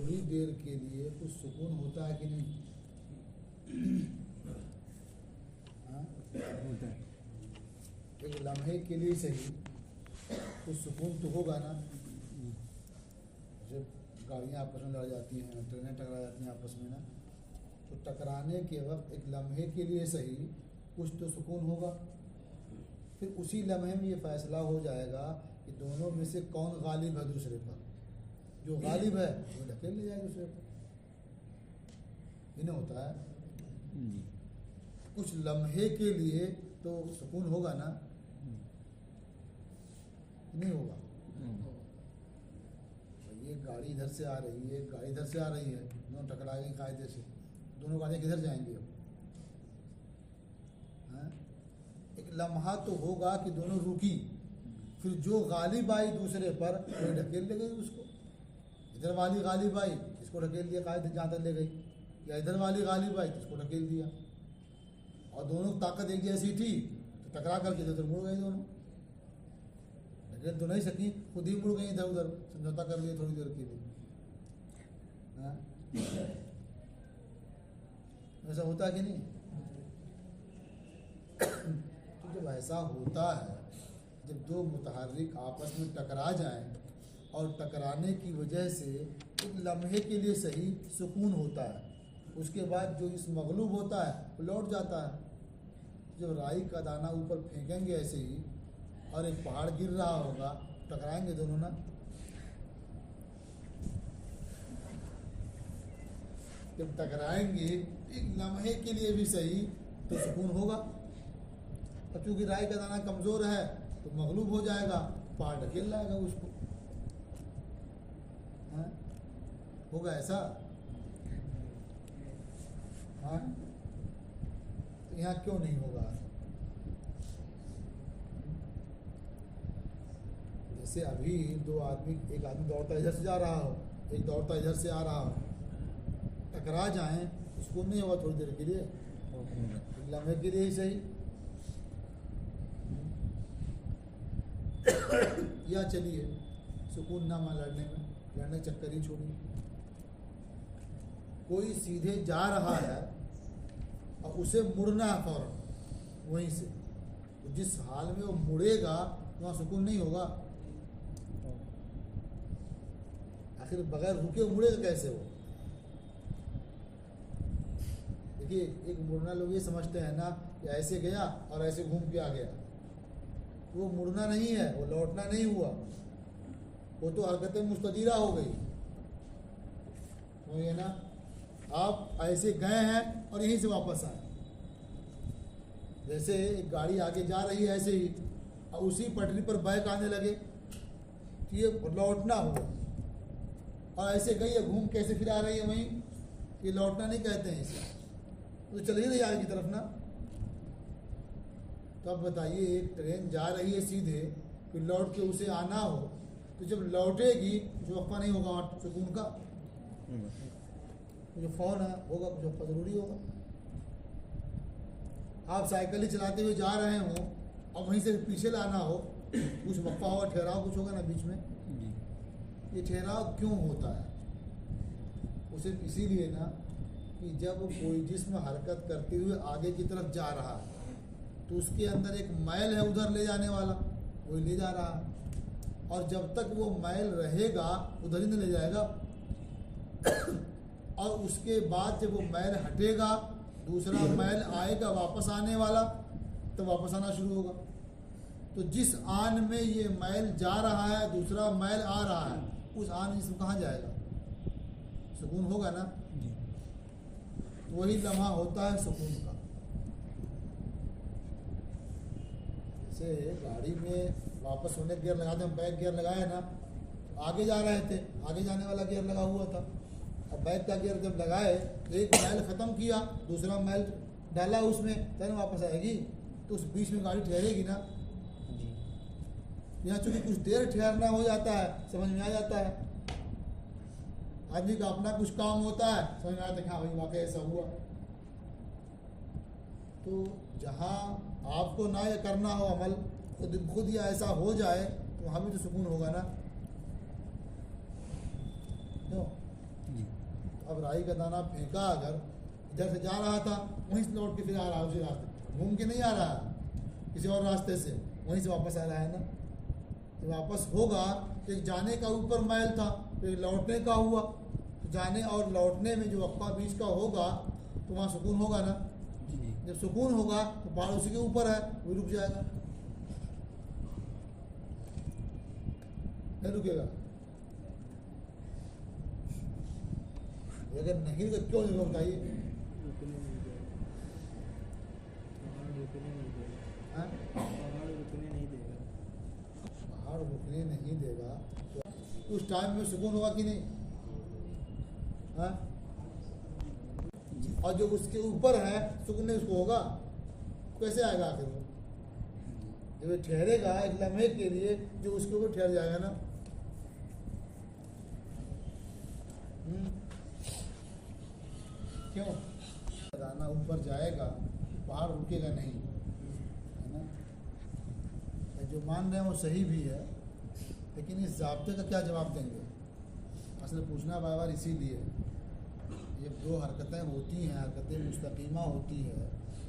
थोड़ी देर के लिए कुछ सुकून होता है कि नहीं? हाँ, होता है। एक लम्हे के लिए सही कुछ सुकून तो होगा ना। जब गाड़ियाँ आपस में लड़ जाती हैं, ट्रेनें टकरा जाती हैं आपस में ना, तो टकराने के वक्त एक लम्हे के लिए सही कुछ तो सुकून होगा। फिर उसी लम्हे में ये फैसला हो जाएगा कि दोनों में से कौन गालिब है दूसरे पर। जो गालिब है वो ढकेल ले जाए दूसरे पर। इन्हें होता है कुछ लम्हे के लिए तो सुकून होगा ना, नहीं होगा। ये गाड़ी इधर से आ रही है, गाड़ी इधर से आ रही है, दोनों टकरा गई कायदे से, दोनों गाड़ियाँ किधर जाएंगी अब? हाँ? एक लम्हा तो होगा कि दोनों रुकी, फिर जो गालिब आई दूसरे पर वही ढकेल ले गई उसको। इधर वाली गालिब आई, इसको ढकेल दिया कायदे जहाँ तक ले गई, या इधर वाली गालिब आई इसको ढकेल दिया। और दोनों ताकत एक जैसी थी तो टकरा करके इधर मुड़ गई दोनों। ढकेल तो नहीं सकी, खुद ही मुड़ गई इधर उधर, समझौता कर लिया थोड़ी देर के लिए। हाँ? ऐसा होता है कि नहीं? तो जब ऐसा होता है, जब दो मुतहर्रिक आपस में टकरा जाएं और टकराने की वजह से एक लम्हे के लिए सही सुकून होता है, उसके बाद जो इस मगलूब होता है वो लौट जाता है। जब राई का दाना ऊपर फेंकेंगे ऐसे ही और एक पहाड़ गिर रहा होगा, टकराएंगे दोनों ना। जब टकराएंगे एक लम्हे के लिए भी सही तो सुकून होगा। और चूंकि राई का दाना कमजोर है तो मगलूब हो जाएगा, पहाड़ ढकेल लाएगा उसको। हाँ? होगा ऐसा? हाँ? तो यहाँ क्यों नहीं होगा? जैसे अभी दो आदमी, एक आदमी दौड़ता इधर से जा रहा हो, एक दौड़ता इधर से आ रहा हो, टकरा जाएं उसको नहीं होगा थोड़ी देर के लिए, लम्हे के लिए ही सही। या चलिए सुकून ना मान लड़ने में, लड़ने चक्कर ही छोड़िए। कोई सीधे जा रहा है और उसे मुड़ना है फौरन वहीं से, तो जिस हाल में वो मुड़ेगा वहाँ सुकून नहीं होगा। आखिर बगैर रुके मुड़ेगा कैसे वो? देखिए, एक मुड़ना लोग ये समझते हैं ना कि ऐसे गया और ऐसे घूम के आ गया, वो मुड़ना नहीं है, वो लौटना नहीं हुआ, वो तो हरकतें मुस्तदीरा हो गई। वो ये ना, आप ऐसे गए हैं और यहीं से वापस आए। जैसे एक गाड़ी आगे जा रही है ऐसे ही और उसी पटरी पर बैक आने लगे, तो ये लौटना हुआ। और ऐसे गई है, घूम कैसे फिर आ रही है वहीं, ये लौटना नहीं कहते हैं इसे, तो चल ही रही आगे की तरफ ना। तो अब बताइए, एक ट्रेन जा रही है सीधे, फिर लौट के उसे आना हो, तो जब लौटेगी जो वक्फा नहीं होगा वहाँ सुकून का, जो फ़ौन है होगा, कुछ वक्फा ज़रूरी होगा। आप साइकिल ही चलाते हुए जा रहे हो और वहीं से पीछे लाना हो, कुछ वक्फा होगा, ठहराव कुछ होगा ना बीच में। ये ठहराव क्यों होता है? उसे इसीलिए ना कि जब कोई जिस्म हरकत करते हुए आगे की तरफ जा रहा है तो उसके अंदर एक मैल है उधर ले जाने वाला, वो ले जा रहा है, और जब तक वो मैल रहेगा उधर ही न ले जाएगा। और उसके बाद जब वो मैल हटेगा, दूसरा मैल आएगा वापस आने वाला, तो वापस आना शुरू होगा। तो जिस आन में ये मैल जा रहा है, दूसरा मैल आ रहा है, उस आन जिसम कहाँ जाएगा? सुकून होगा ना। वही लम्हा होता है सुकून का। जैसे गाड़ी में वापस होने गियर लगाते, हम बैक गियर लगाए ना, आगे जा रहे थे, आगे जाने वाला गियर लगा हुआ था, अब बैक का गियर जब लगाए तो एक मैल ख़त्म किया, दूसरा मैल डाला उसमें, तब वापस आएगी, तो उस बीच में गाड़ी ठहरेगी ना। यहाँ चूँकि कुछ देर ठहरना हो जाता है, समझ में आ जाता है। आदमी का अपना कुछ काम होता है, समझ में आता है कि हाँ भाई वाकई ऐसा हुआ। तो जहाँ आपको ना ये करना हो अमल, खुद ही ऐसा हो जाए तो वहाँ भी तो सुकून होगा ना। क्यों? अब राई का दाना फेंका, अगर इधर से जा रहा था वहीं से लौट के फिर आ रहा है उसी रास्ते, घूम के नहीं आ रहा है किसी और रास्ते से, वहीं से वापस आ रहा है ना। तो वापस होगा, एक जाने का ऊपर मैल था, फिर लौटने का हुआ, तो जाने और लौटने में जो वक्फा बीच का होगा तो वहाँ सुकून होगा ना। जब सुकून होगा तो पहाड़ उसी के ऊपर है, वो रुक जाएगा, नहीं रुकेगा। अगर नहीं तो क्यों नहीं बताइए? पहाड़ रुकने नहीं देगा तो उस टाइम में सुकून होगा कि नहीं? हाँ? और जो उसके ऊपर है सुकून नहीं उसको होगा, कैसे आएगा आखिर वो? जब ठहरेगा एक लम्हे के लिए, जो उसके ऊपर ठहर जाएगा ना। क्यों? दाना ऊपर जाएगा, पहाड़ रुकेगा नहीं, है ना। जो मान रहे हैं वो सही भी है, लेकिन इस ज़ाब्ते का क्या जवाब देंगे? असल पूछना बार बार इसीलिए, जब दो हरकतें होती हैं, हरकतें मुस्तकीमा होती है,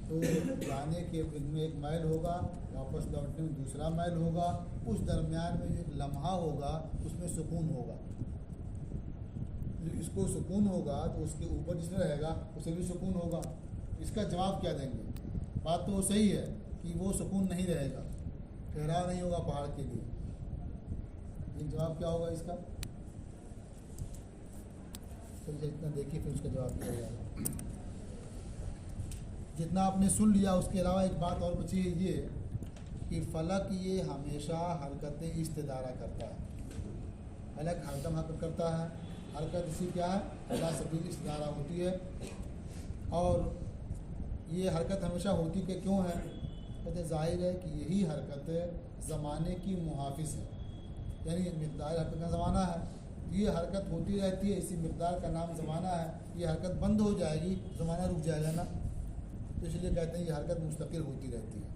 तो जाने के में एक मैल होगा, वापस लौटने में दूसरा मैल होगा, उस दरमियान में जो एक लम्हा होगा उसमें सुकून होगा। जो इसको सुकून होगा तो उसके ऊपर जिसमें रहेगा उसे भी सुकून होगा। इसका जवाब क्या देंगे? बात तो सही है कि वो सुकून नहीं रहेगा, ठहराव नहीं होगा पहाड़ के लिए। ये जवाब क्या होगा इसका? तो जितना देखिए फिर उसका जवाब दिया जाएगा। जितना आपने सुन लिया उसके अलावा एक बात और बची है ये कि फलक ये हमेशा हरकतें इस्तिदारा करता है। फलक हरदम हरकत करता है, हरकत इसी क्या है? अल्लाह सबील इस्तिदारा होती है। और ये हरकत हमेशा होती कि क्यों है? कहते ज़ाहिर है कि यही हरकत ज़माने की मुहाफिज है, यानी मिक़दार हरकत का ज़माना है, ये हरकत होती रहती है, इसी मिक़दार का नाम ज़माना है। ये हरकत बंद हो जाएगी, ज़माना रुक जाएगा ना, तो इसलिए कहते हैं ये हरकत मुस्तकिल होती रहती है।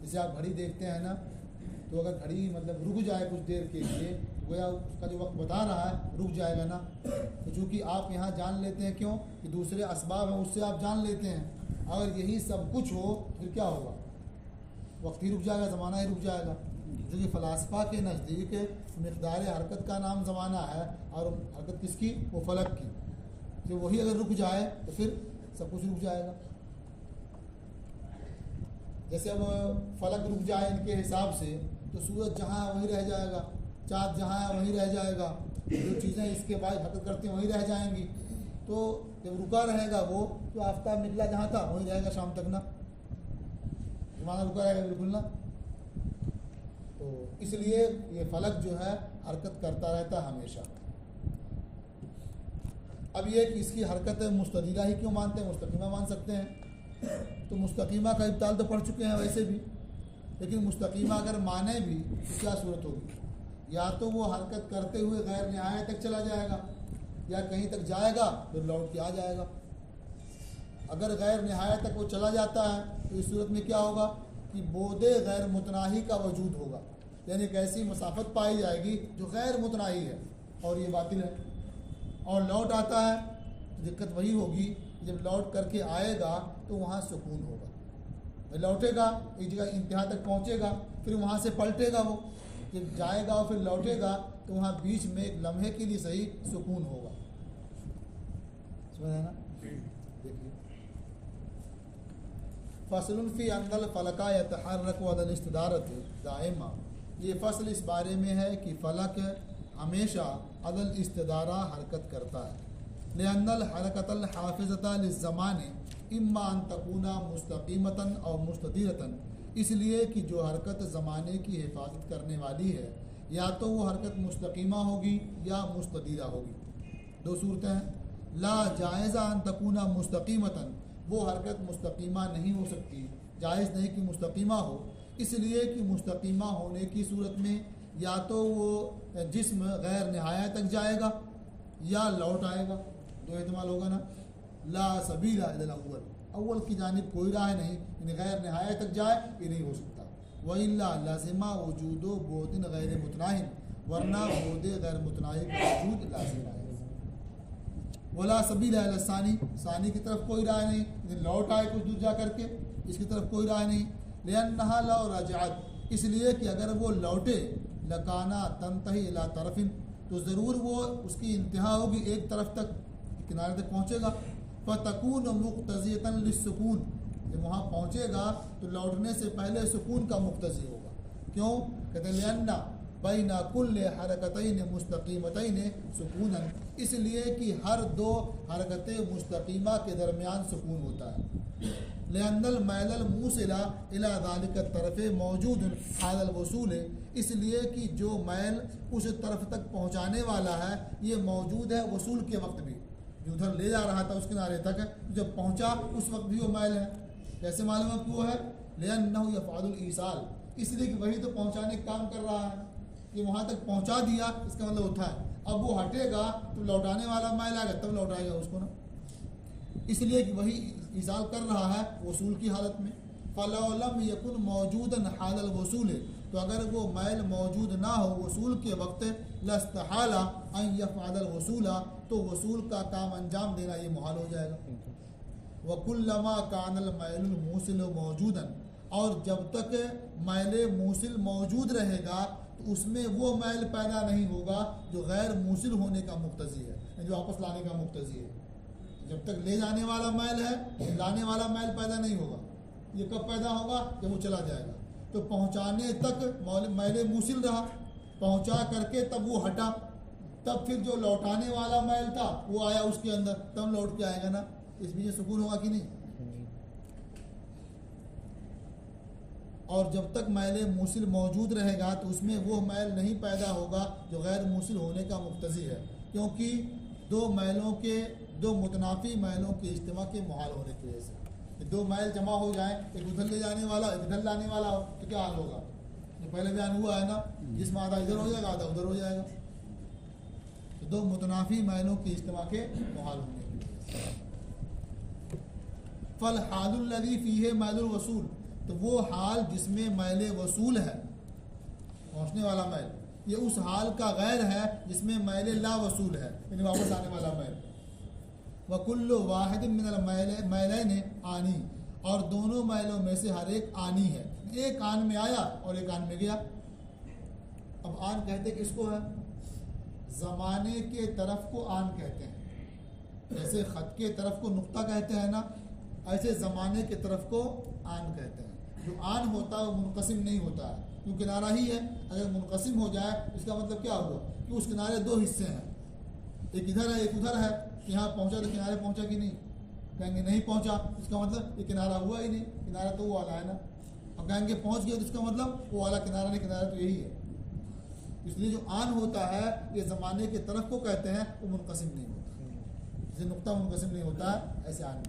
जैसे आप घड़ी देखते हैं ना, तो अगर घड़ी मतलब रुक जाए कुछ देर के लिए, तो गोया उसका जो वक्त बता रहा है रुक जाएगा ना। तो चूँकि आप यहाँ जान लेते हैं, क्यों कि दूसरे असबाब हैं उससे आप जान लेते हैं। अगर यही सब कुछ हो फिर क्या होगा? वक्त ही रुक जाएगा, ज़माना ही रुक जाएगा। क्योंकि फ़लासफ़ा के नज़दीक मिक़दार हरकत का नाम ज़माना है, और हरकत किसकी? वो फ़लक की। तो वही अगर रुक जाए तो फिर सब कुछ रुक जाएगा। जैसे अब फ़लक रुक जाए इनके हिसाब से, तो सूरज जहाँ है वहीं रह जाएगा, चाँद जहाँ है वहीं रह जाएगा, जो चीज़ें इसके बाद हरकत करती हैं वहीं रह जाएंगी। तो जब रुका रहेगा वो, तो आफ्ताब निकला जहाँ था वहीं रहेगा शाम तक ना, ज़माना रुका रहेगा बिल्कुल ना। तो इसलिए ये फ़लक जो है हरकत करता रहता है हमेशा। अब ये कि इसकी हरकत मुस्तदीरा ही क्यों मानते हैं? मुस्तकीमा मान सकते हैं। तो मुस्तकीमा का इब्ताल तो पढ़ चुके हैं वैसे भी, लेकिन मुस्तकीमा अगर माने भी तो क्या सूरत होगी? या तो वो हरकत करते हुए गैर निहायत तक चला जाएगा, या कहीं तक जाएगा फिर लौट के आ जाएगा। अगर गैर निहायत तक वो चला जाता है तो इस सूरत में क्या होगा कि बोदे गैर मुतनाही का वजूद होगा, यानी एक ऐसी मसाफत पाई जाएगी जो गैर मुतनाही है और ये बातिल है। और लौट आता है तो दिक्कत वही होगी, जब लौट करके आएगा तो वहाँ सुकून होगा। लौटेगा एक जगह इंतहा तक पहुँचेगा, फिर वहाँ से पलटेगा, वो जब जाएगा और फिर लौटेगा तो वहाँ बीच में एक लम्हे के लिए सही सुकून होगा। समझ है ना? देखिए, फ़स्लुन फ़ी अन्नल फ़लका यतहर्रकु अदल इस्तिदारत दाइमा। ये फ़सल इस बारे में है कि फ़लक हमेशा अदल इस्तिदारा हरकत करता है। लिअन्नल हरकतल हाफ़िज़ता लिज़्ज़माने इम्मा अन तकूना मुस्तक़ीमतन और मुस्तदीरतन, इसलिए कि जो हरकत ज़माने की हिफाजत करने वाली है, या तो वो हरकत मुस्तकीमा होगी या मुस्तदीरा होगी। दो सूरतें हैं। ला जायज़ा अन तकूना मुस्तकीमतन, वो हरकत मुस्तकीमा नहीं हो सकती, जायज़ नहीं कि मुस्तकीमा हो, इसलिए कि मुस्तकीमा होने की सूरत में या तो वो जिस्म गैर निहाया तक जाएगा या लौट आएगा। दो एहतमाल होगा ना। ला सबीला इलल अव्वल, अव्वल की जानिब कोई राह नहीं, यानी गैर निहाया तक जाए ये नहीं हो सकता। वइल्ला लाज़िमा वजूदो बोदिन गैर मुतनाहिन, वरना बोदे गैर मुतनाहिन का वजूद लाज़िम है। वला सबील इला सानी, सानी की तरफ कोई राह नहीं, लौट आए कुछ दूर जा करके, इसकी तरफ कोई राह नहीं। लिअन्नहा लौ रजअत, इसलिए कि अगर वो लौटे, लकाना तंतही इला तरफिन, तो ज़रूर वो उसकी इंतहा होगी एक तरफ तक, किनारे तक पहुँचेगा। फ़तकून मुक़्तज़ियतन लिस्सुकून, जब वहाँ पहुँचेगा तो लौटने से पहले सुकून का मुक़्तज़ी होगा। क्यों? कहते हैं लिअन्ना बैना कुल्ले हरकतैन मुस्तकीमतैन सुकूनन, इसलिए कि हर दो हरकतें मुस्तकीमा के दरमियान सुकून होता है। लिअन्नल मैलल मूसिला इला ज़ालिका तरफ़े मौजूद हालल वसूल, इसलिए कि जो मैल उस तरफ तक पहुँचाने वाला है ये मौजूद है वसूल के वक्त भी, जो उधर ले जा रहा था उस किनारे तक, जब पहुँचा उस वक्त भी वो मैल है। कैसे मालूम है क्यों है? लिअन्नहु यफ़अलुल ईसाल, इसलिए कि वही तो पहुँचाने का काम कर रहा है, ये वहाँ तक पहुँचा दिया, इसका मतलब उठा है। अब वो हटेगा तो लौटाने वाला मैल आएगा, तब लौटाएगा उसको ना, इसलिए कि वही ईसाल कर रहा है वसूल की हालत में। फ़लौलम यकुन मौजूदन हालल वसूल, तो अगर वो मैल मौजूद ना हो वसूल के वक्त, लस्तहाला अन यफ़अल वसूला, तो वसूल का काम अंजाम देना ये मुहाल हो जाएगा। वकुल्लमा कानल मैलुल मूसिल मौजूदन, और जब तक मैल मूसिल मौजूद रहेगा तो उसमें वो मैल पैदा नहीं होगा जो गैर मूसिल होने का मुक्तज़ी है, जो वापस लाने का मुक्तज़ी है। जब तक ले जाने वाला मैल है, लाने वाला मैल पैदा नहीं होगा। ये कब पैदा होगा? जब वो चला जाएगा। तो पहुँचाने तक मैल मूसिल रहा, पहुँचा करके तब वो हटा, तब फिर जो लौटाने वाला मैल था वो आया उसके अंदर, तब लौट के आएगा ना, इस बीच सुकून होगा कि नहीं? और जब तक मैल मूसिल मौजूद रहेगा तो उसमें वो मैल नहीं पैदा होगा जो गैर मूसिल होने का मुक्तज़ी है, क्योंकि दो मैलों के, दो मुतनाफ़ी मैलों के इज्तिमा के मुहाल होने की वजह से। दो मैल जमा हो जाए, एक उधर ले जाने वाला एक इधर लाने वाला हो, तो क्या हाल होगा? जो पहले बयान हुआ है ना, जिसमें आधा इधर हो जाएगा आधा उधर हो जाएगा। तो दो मुतनाफ़ी मैलों के इज्तिमा के मुहाल होने की वजह से। फल हालुल्लज़ी फ़ीहे मैलुल वसूल, तो वो हाल जिसमें मैल वसूल है, पहुँचने वाला मैल, ये उस हाल का गैर है जिसमें मैल ला वसूल है, यानी वापस आने वाला मैल। वकुल्लु वाहिद मिनल मैलैन आनी, और दोनों मैलों में से हर एक आनी है, एक आन में आया और एक आन में गया। अब आन कहते किसको है? ज़माने के तरफ को आन कहते हैं। जैसे ख़त के तरफ को नुक्ता कहते हैं ना, ऐसे ज़माने के तरफ को आन कहते हैं। जो आन होता है वो मुनक़सिम नहीं होता है, क्योंकि किनारा ही है। अगर मुनक़सिम हो जाए इसका मतलब क्या हुआ कि उस किनारे दो हिस्से हैं, एक इधर है एक उधर है। यहाँ पहुँचा तो किनारे पहुँचा कि नहीं? कहेंगे नहीं पहुँचा, इसका मतलब ये किनारा हुआ ही नहीं, किनारा तो वो वाला है ना। अब कहेंगे पहुँच गया तो इसका मतलब वो वाला किनारा नहीं, किनारा तो यही है। इसलिए जो आन होता है ये ज़माने के तरफ को कहते हैं, वो मुनक़सिम नहीं होता। जैसे नुक्ता मुनक़सिम नहीं होता है, ऐसे आन।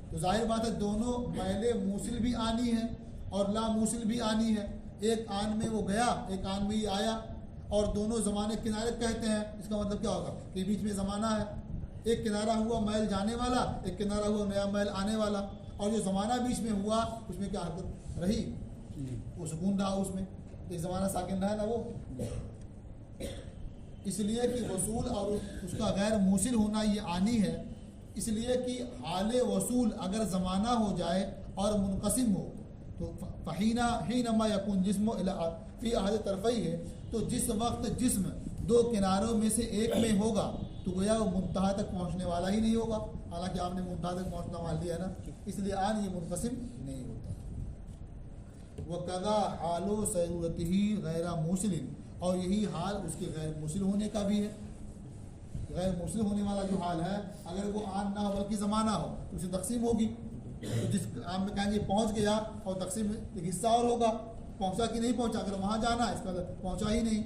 तो जाहिर बात है दोनों मैल मूसिल भी आनी है और ला मूसिल भी आनी है। एक आन में वो गया, एक आन में ही आया, और दोनों ज़माने किनारे कहते हैं। इसका मतलब क्या होगा कि बीच में ज़माना है, एक किनारा हुआ मैल जाने वाला, एक किनारा हुआ नया मैल आने वाला, और जो ज़माना बीच में हुआ उसमें क्या हरकत रही? वो सुकून रहा उसमें, एक ज़माना साकिन रहा ना वो। इसलिए कि वसूल और उसका गैर मूसिल होना ये आनी है, इसलिए कि हाल वसूल अगर ज़माना हो जाए और मुनक़सिम हो तो फ़हीना हीनमा यकून जिस्म फ़ी अहद तरफ़ई है, तो जिस वक्त जिस्म दो किनारों में से एक में होगा तो गोया वो मुंतहा तक पहुँचने वाला ही नहीं होगा। हालांकि आपने मुंतहा तक पहुँचना मान लिया ना, इसलिए आन ये मुनक़सिम नहीं होता। वकदा हालो ज़रूरत ही गैर मूसिलिन, और यही हाल उसके गैर मूसिल होने का भी है। गैर मूसिल होने वाला जो हाल है, अगर वो आन ना हो बल्कि ज़माना हो तो उसे तकसीम होगी। तो जिस आम में कहेंगे पहुँच गया, और तकसीम एक हिस्सा और होगा, पहुँचा कि नहीं पहुँचा। अगर वहाँ जाना इसका पहुँचा ही नहीं,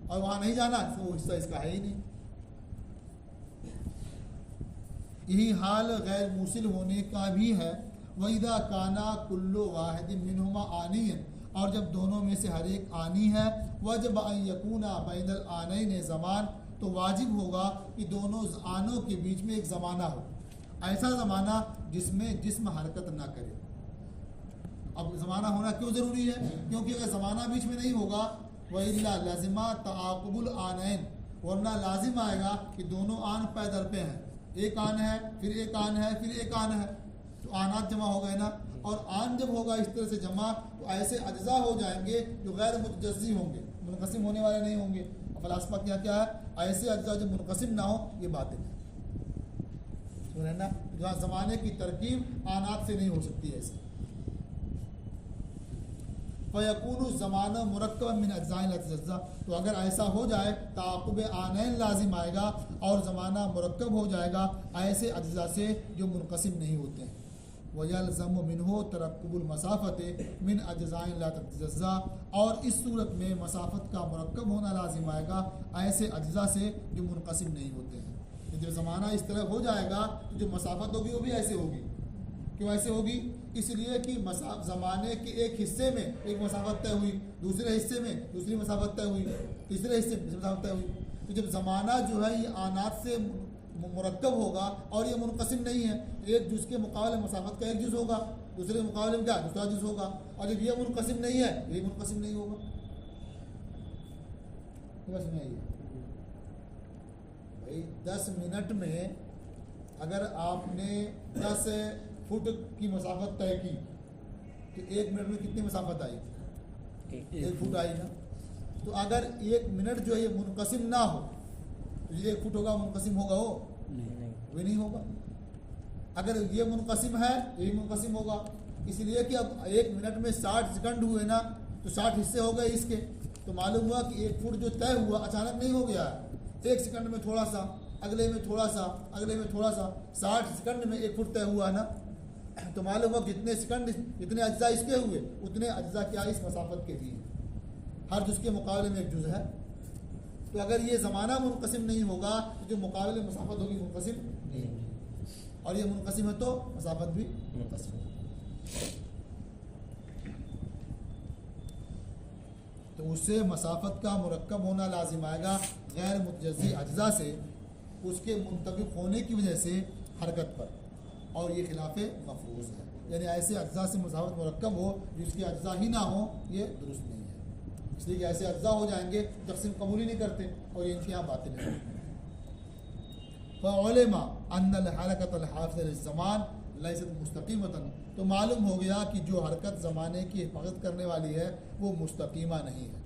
और वहाँ नहीं जाना तो वो हिस्सा इसका है ही नहीं। यही हाल गैर मूसिल होने का भी है। वइदा काना कुल्लु वाहिद मिनहुमा आनियन, और जब दोनों में से हर एक आनी है, वजब अन यकूना बैनल आनैन ज़मान, तो वाजिब होगा कि दोनों आनों के बीच में एक ज़माना हो, ऐसा ज़माना जिसमें जिस्म हरकत ना करे। अब ज़माना होना क्यों ज़रूरी है? क्योंकि अगर ज़माना बीच में नहीं होगा वइल्ला लज़िमा तआक़ुबुल आनैन, वरना लाजिम आएगा कि दोनों आन पै दर पे हैं, एक आन है फिर एक आन है फिर एक आन है, तो आनात जमा हो गए ना। और आन जब होगा इस तरह से जमा तो ऐसे अज्जा हो जाएंगे जो गैर मुतजज़्ज़ी होंगे, मुनक़सिम होने वाले नहीं होंगे। फलासफा क्या क्या है, ऐसे अज्जा जो मुनक़सिम ना हो ये बातें हैं ना, जहाँ ज़माने की तरकीब आनात से नहीं हो सकती ऐसे। फ़यकूनु ज़माना मुरक्कबन मिन अज्ज़ाइल अज्ज़ा, तो अगर ऐसा हो जाए ताक़ुब आनैन लाजिम आएगा और ज़माना मुरक्कब हो जाएगा ऐसे अज्ज़ा से जो मुनक़सिम नहीं होते हैं। वयल्ज़मु मिन्हु तरक्कुबुल मसाफ़त मिन अज्ज़ाइन ला ततजज़्ज़ा, और इस सूरत में मसाफ़त का मुरक्कब होना लाजिम आएगा ऐसे अज्ज़ा से जो मुनक़सिम नहीं होते हैं। जब ज़माना इस तरह हो जाएगा तो जो मसाफ़त होगी वो भी ऐसे होगी। क्यों ऐसे होगी? इसलिए कि ज़माने के एक हिस्से में एक मसाफ़त तय हुई, दूसरे हिस्से में दूसरी मसाफ़त तय हुई, तीसरे हिस्से में मसाफ़त तय हुई। तो जब ज़माना जो है ये आनात से मुरक्कब होगा और ये मुनक़सिम नहीं है, एक जुज़ के मुकाबले मसाफ़त का एक जुज़ होगा, दूसरे के मुकाबले में क्या दूसरा जुज़ होगा, और जब ये मुनक़सिम नहीं है ये मुनक़सिम नहीं होगा। बस नहीं भाई 10 मिनट में अगर आपने 10 फुट की मसाफत तय की तो 1 मिनट में कितनी मसाफत आई? 1 फुट आई ना। तो अगर 1 मिनट जो है ये मुनक़सिम ना हो तो ये 1 फुट होगा मुनक़सिम होगा? वो भी नहीं होगा। अगर ये मुनक़सिम है ये मुनक़सिम होगा, इसलिए कि अब 1 मिनट में 60 सेकंड हुए ना, तो 60 हिस्से हो गए इसके, तो मालूम हुआ कि 1 फुट जो तय हुआ अचानक नहीं हो गया है, 1 सेकंड में थोड़ा सा, अगले में थोड़ा सा, अगले में थोड़ा सा, 60 सेकंड में 1 फुट तय हुआ ना। तो मालूम हुआ जितने सेकंड जितने अज्जा इसके हुए उतने अज्जा क्या इस मसाफत के भी, हर जुज़ के मुकाबले में एक जुज़ है। तो अगर ये ज़माना मुनक़सिम नहीं होगा तो जो मुकाबले मसाफत होगी मुनक़सिम नहीं होगी, और ये मुनक़सिम है तो मसाफत भी मुनक़सिम है। तो उससे मसाफत का मुरक्कब होना लाजिम आएगा गैर मुतजज़्ज़ी अज्जा से, उसके मुंतबिक होने की वजह से हरकत पर, और ये खिलाफ़े मफरूज़ है। यानी ऐसे अज्जा से मसाफत मुरक्कब हो जिसके अज्जा ही ना हो, ये दुरुस्त नहीं है। इसलिए कि ऐसे अज्जा हो जाएंगे तक़सीम कबूल ही नहीं करते, और ये इनके यहाँ बातें नहीं। फ़उलिमा अन्नल हरकतल हाफ़िज़ लिज़्ज़मान लैसत मुस्तक़ीमतन, तो मालूम हो गया कि जो हरकत ज़माने की हिफाजत करने वाली है वो मुस्तक़ीमा नहीं है।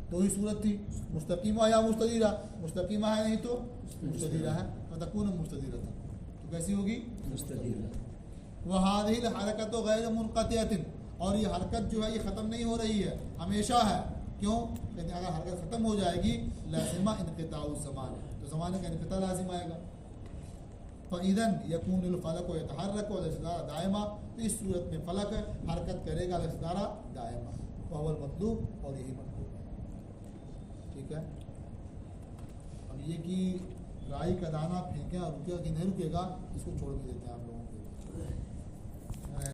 तो ही सूरत थी मुस्तक़ीमा या मुस्तदीरा, मुस्तक़ीमा है नहीं तो मुस्तदीरा है, फ़तकून मुस्तदीरा, तो कैसी होगी? मुस्तदीरा। वहादिल हरकत गैर मुनक़तिअतिन, और ये हरकत जो है ये ख़त्म नहीं हो रही है, हमेशा है। क्यों? कहते हैं अगर हरकत ख़त्म हो जाएगी लाज़िमा इनक़िताउ ज़मान, तो ज़माने का इनक़िता लाजिम आएगा। फ़इज़न यकूनुल फ़लक यतहर्रक वल इस्तिदारा दाइमा, तो इस सूरत में फ़लक हरकत करेगा, इस्तिदारा दाइमा, वहुवल मतलूब, और यही मतलूब है। ठीक है। अब ये कि राई का दाना फेंकें और रुकेगा कि नहीं रुकेगा, इसको छोड़ के देते हैं आप लोगों को।